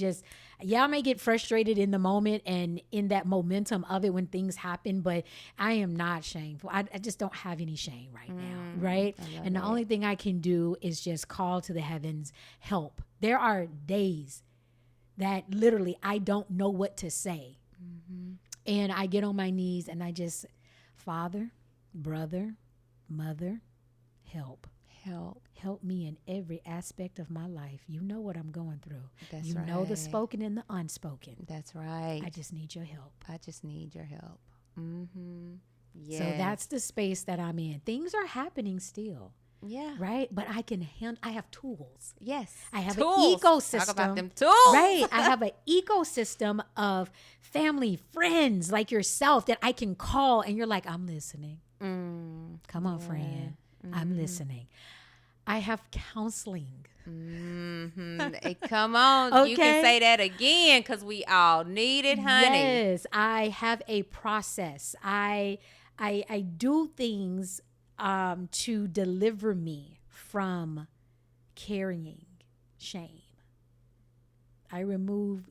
may get frustrated in the moment and in that momentum of it when things happen, but I am not shameful. I just don't have any shame right now, right? And the only thing I can do is just call to the heavens, help. There are days that literally I don't know what to say. And I get on my knees and I just, Father, brother, mother, help me in every aspect of my life. You know what I'm going through. That's you right. know the spoken and the unspoken. That's right. I just need your help. Yes. So that's the space that I'm in. Things are happening still. Yeah. Right? But I have tools. Yes. I have tools. An ecosystem. Talk about them tools. Right. I have an ecosystem of family, friends like yourself that I can call and you're like, I'm listening. Come on, friend. I'm listening. I have counseling. Hey, come on. Okay. You can say that again because we all need it, honey. Yes. I have a process. I do things to deliver me from carrying shame. I remove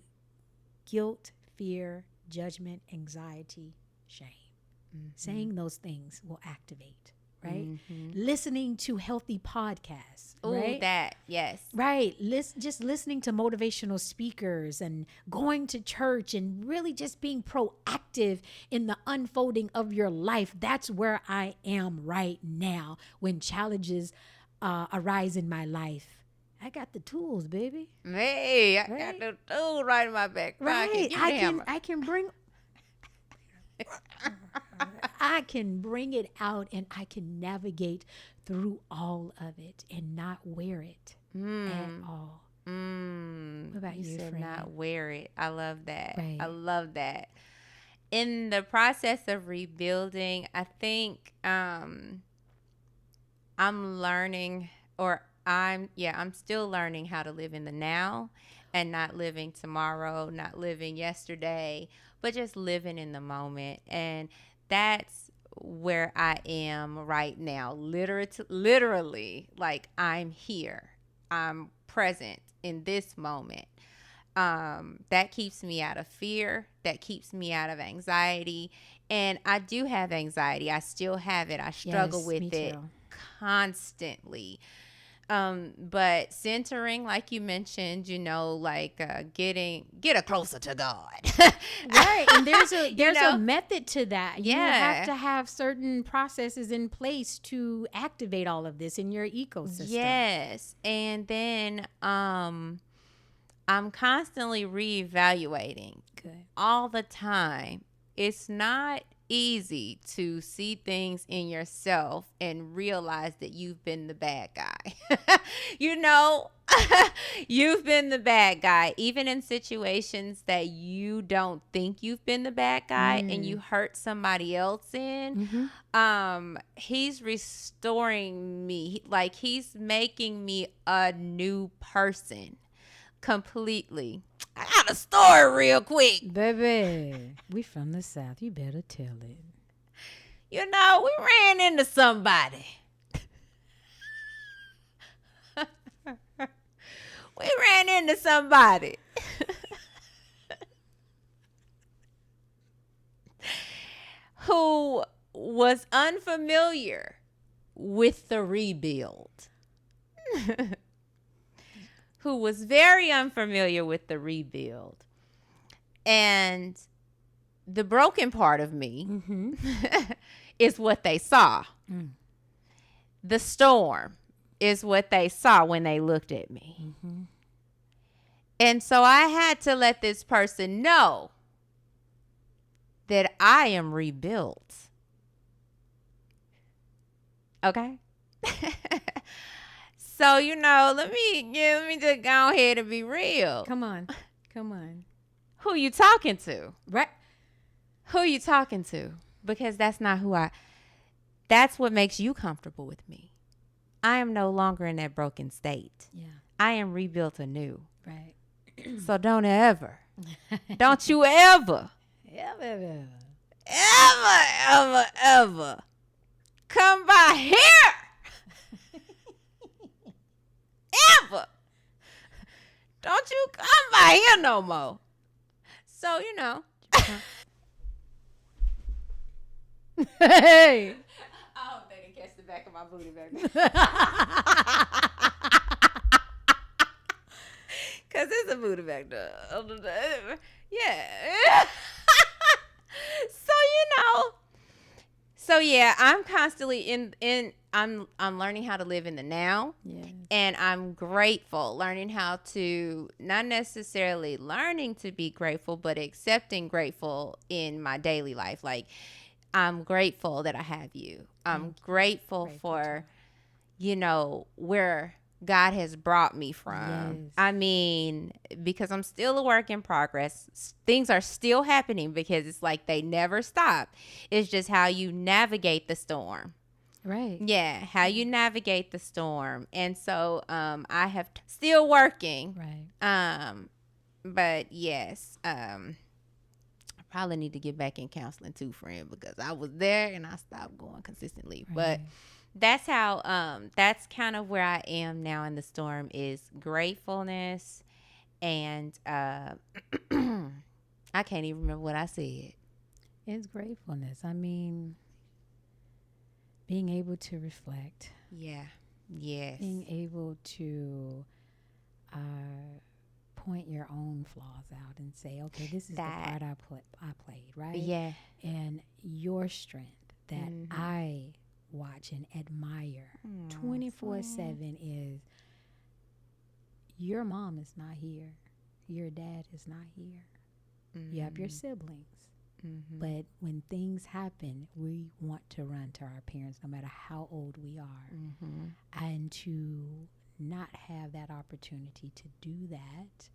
guilt, fear, judgment, anxiety, shame. Saying those things will activate, right? Listening to healthy podcasts, right? Ooh, that, yes. Right. Just listening to motivational speakers and going to church and really just being proactive in the unfolding of your life. That's where I am right now when challenges arise in my life. I got the tools, baby. Hey, I Right? got the tool right in my back pocket. Right. Give me the hammer. I can bring I can bring it out and I can navigate through all of it and not wear it at all. What about you, said friend? not wear it. I love that. Right. I love that. In the process of rebuilding, I think I'm learning, or I'm still learning how to live in the now and not living tomorrow, not living yesterday, but just living in the moment. And that's where I am right now. Literally, like I'm here. I'm present in this moment. That keeps me out of fear. That keeps me out of anxiety. And I do have anxiety. I still have it. I struggle Yes, me with it too. constantly. But centering, like you mentioned, like get her closer to God. Right. And there's a know? method to that. You Yeah. have to have certain processes in place to activate all of this in your ecosystem. Yes. And then I'm constantly reevaluating Good. all the time. It's not easy to see things in yourself and realize that you've been the bad guy. You've been the bad guy, even in situations that you don't think you've been the bad guy and you hurt somebody else in. He's restoring me. Like he's making me a new person completely. I got a story real quick. Baby, we from the South. You better tell it. We ran into somebody. We ran into somebody who was unfamiliar with the rebuild. Who was very unfamiliar with the rebuild. And the broken part of me is what they saw. The storm is what they saw when they looked at me. And so I had to let this person know that I am rebuilt. Okay? So, let me just go ahead and be real. Come on. Who you talking to? Right. Who you talking to? Because that's not that's what makes you comfortable with me. I am no longer in that broken state. Yeah. I am rebuilt anew. Right. So don't you ever come by here. Ever. Don't you come by here no more. So, Hey. I hope they didn't catch the back of my booty, baby. Because it's a booty back there. Yeah. So, I'm constantly I'm learning how to live in the now. Yes. And I'm grateful, learning how to, not necessarily learning to be grateful, but accepting grateful in my daily life. Like, I'm grateful that I have you. I'm grateful for, where God has brought me from. Yes. I mean, because I'm still a work in progress. Things are still happening because it's like they never stop. It's just how you navigate the storm. Right. Yeah, how you navigate the storm. And so I have still working. Right. But yes, I probably need to get back in counseling too, friend, because I was there and I stopped going consistently. Right. But that's how that's kind of where I am now in the storm, is gratefulness. And I can't even remember what I said. It's gratefulness. I mean, being able to reflect. Yeah. Yes. Being able to point your own flaws out and say, okay, this is the part I played, right? Yeah. And your strength that I watch and admire 24/7 is your mom is not here. Your dad is not here. You have your siblings. But when things happen, we want to run to our parents no matter how old we are. And to not have that opportunity to do that,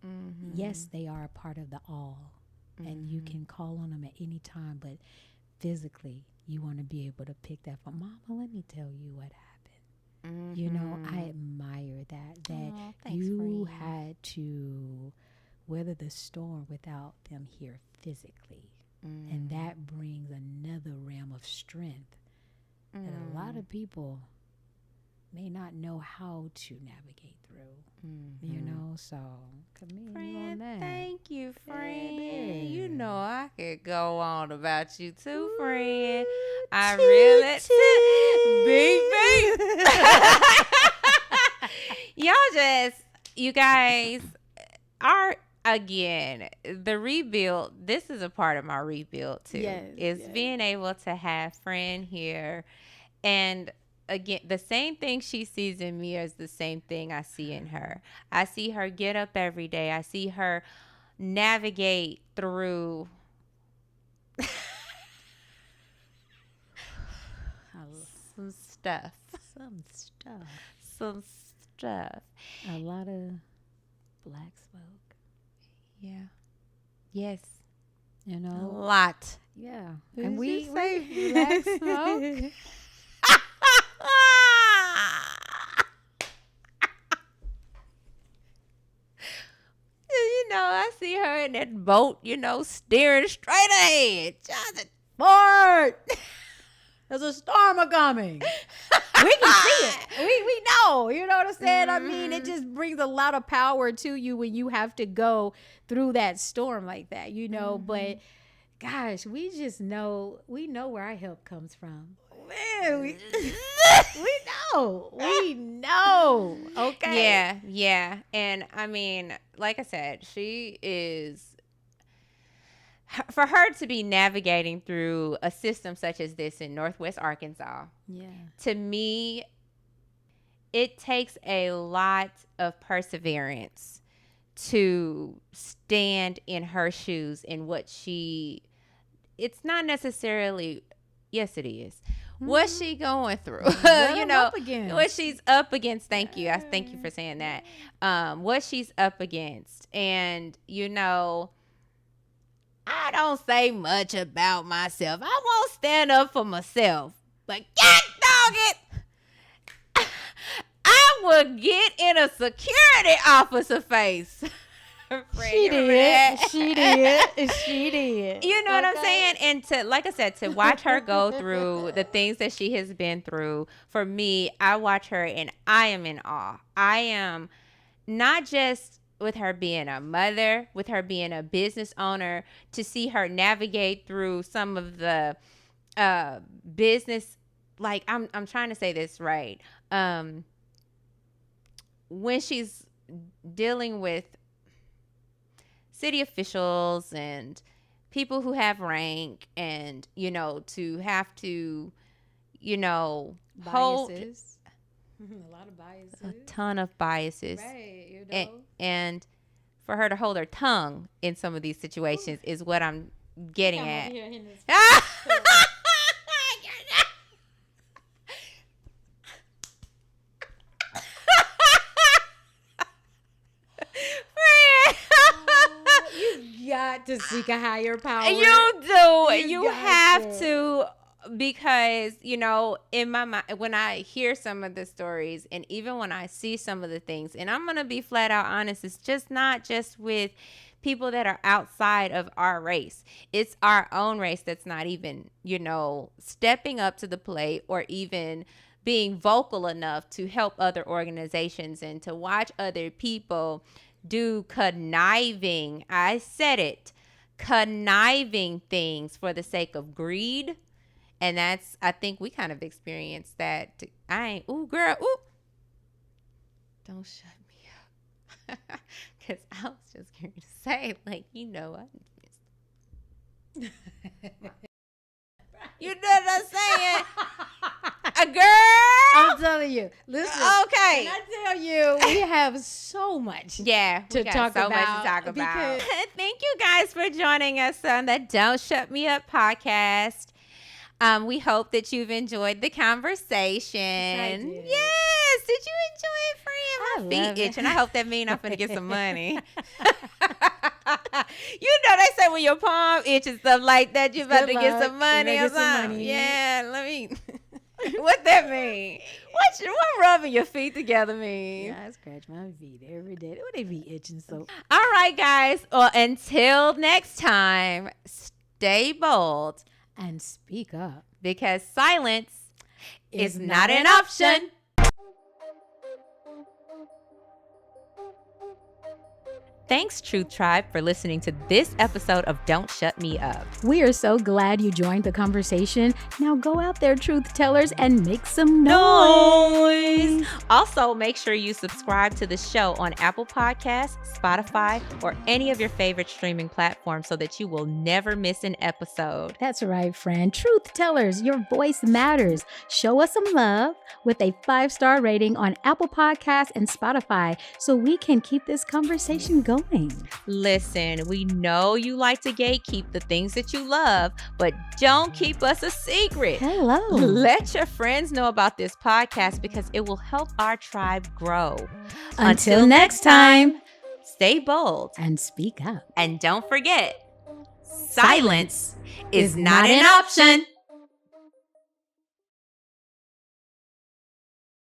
yes, they are a part of the all. And you can call on them at any time, but physically, you want to be able to pick that phone. Mama, let me tell you what happened. You know, I admire that you had to weather the storm without them here physically. And that brings another realm of strength that a lot of people may not know how to navigate through. You know, so commend you on that. Thank you, friend. You know I could go on about you too, friend. I really big. You guys are, again, the rebuild. This is a part of my rebuild too. Is being able to have friend here, and again, the same thing she sees in me is the same thing I see in her. I see her get up every day. I see her navigate through some stuff. A lot of black smoke. Yeah. Yes. You know, a lot. Yeah. And we say black smoke. You know, I see her in that boat, you know, steering straight ahead. Port! There's a storm a-coming. We can see it. We know. You know what I'm saying? I mean, it just brings a lot of power to you when you have to go through that storm like that, you know. But, gosh, we just know. We know where our help comes from. Man, we know. We know. Okay. Yeah. And, I mean, like I said, she is... For her to be navigating through a system such as this in Northwest Arkansas, to me, it takes a lot of perseverance to stand in her shoes in what it's not necessarily, yes, it is. What's she going through? You know, what she's up against. Thank you. I thank you for saying that. What she's up against. And, you know, I don't say much about myself. I won't stand up for myself. But God dog it, I would get in a security officer face. She did. You know what I'm saying? And to, like I said, to watch her go through the things that she has been through, for me, I watch her and I am in awe. I am not just with her being a mother, with her being a business owner, to see her navigate through some of the business, like I'm trying to say this right. When she's dealing with city officials and people who have rank, and, you know, to have to, you know, biases. A lot of biases. A ton of biases. Right, you know. And for her to hold her tongue in some of these situations is what I'm getting at. You got to seek a higher power. You do. You have to. Because, you know, in my mind, when I hear some of the stories, and even when I see some of the things, and I'm going to be flat out honest, it's just not just with people that are outside of our race. It's our own race that's not even, you know, stepping up to the plate or even being vocal enough to help other organizations, and to watch other people do conniving, I said it, conniving things for the sake of greed. And that's, I think we kind of experienced that. Ooh, girl, ooh. Don't shut me up. Because I was just going to say, like, you know, you know what I'm saying? A girl. I'm telling you. Listen. Okay. Can I tell you, we have so much. Yeah, to we got talk so much about to talk about. because- Thank you guys for joining us on the Don't Shut Me Up podcast. We hope that you've enjoyed the conversation. Yes, I did. Yes. Did you enjoy it, friend? I My feet love it. itching. I hope that means I'm finna get some money. You know they say when your palm itch and stuff like that, you about Good to get luck. some money You or better get some something. money. Yeah, let me. What that mean? What rubbing your feet together mean? Yeah, I scratch my feet every day. They be itching so. All right, guys. Well, until next time, stay bold And speak up. because silence Is is not not an an option. Thanks, Truth Tribe, for listening to this episode of Don't Shut Me Up. We are so glad you joined the conversation. Now go out there, truth tellers, and make some noise. Also, make sure you subscribe to the show on Apple Podcasts, Spotify, or any of your favorite streaming platforms so that you will never miss an episode. That's right, friend. Truth tellers, your voice matters. Show us some love with a 5-star rating on Apple Podcasts and Spotify so we can keep this conversation going. Listen, we know you like to gatekeep the things that you love, but don't keep us a secret. Hello. Let your friends know about this podcast because it will help our tribe grow. Until next time. Stay bold And speak up. and don't forget, silence is not an option.